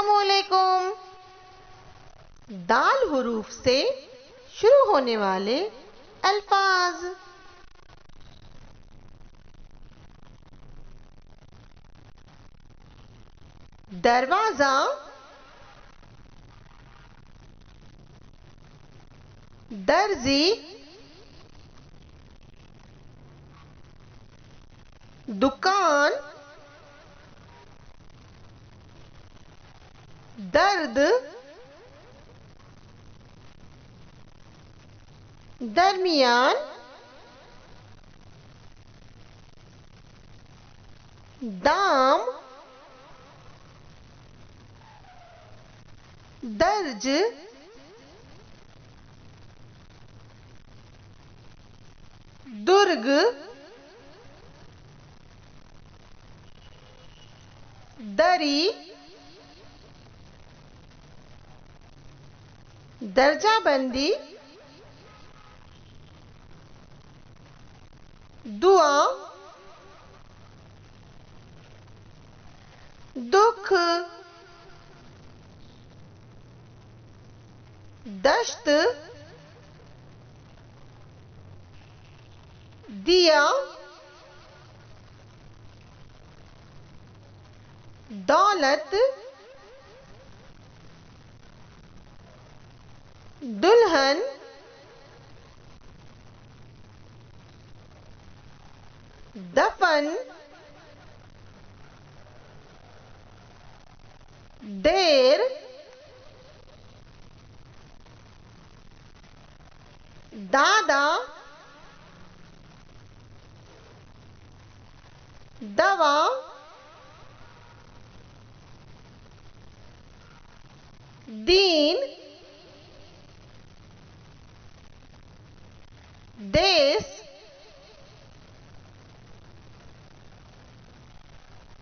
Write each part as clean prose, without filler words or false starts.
अस्सलामुअलैकुम। दाल हुरूफ से शुरू होने वाले अल्फाज। दरवाजा, दर्जी, दुकान, दर्द, दरमियान, दाम, दर्ज, दुर्ग, दरी, दर्जाबंदी, दुआ, दुख, दश्त, दिया, दौलत, दुल्हन, दफन, देर, दादा, दवा, दीन, देश,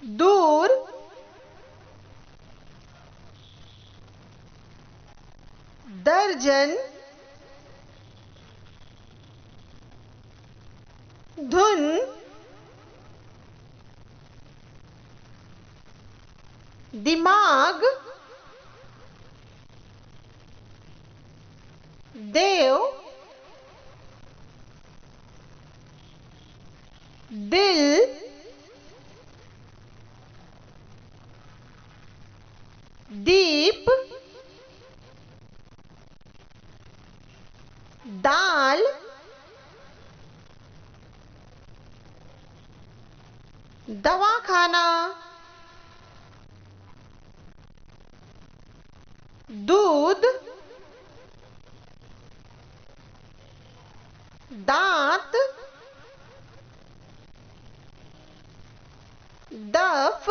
दूर, दर्जन, धुन, दिमाग, देव, दिल, दीप, दाल, दवाखाना, दूध, दांत, दफ,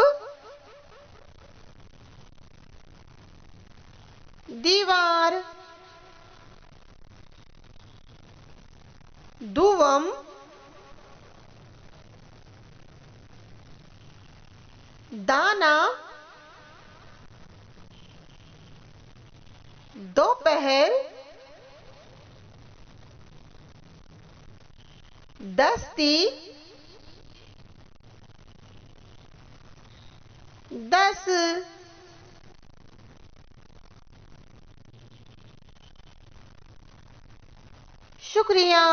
दीवार, दुवम, दाना, दोपहर, दस्ती, दस। शुक्रिया।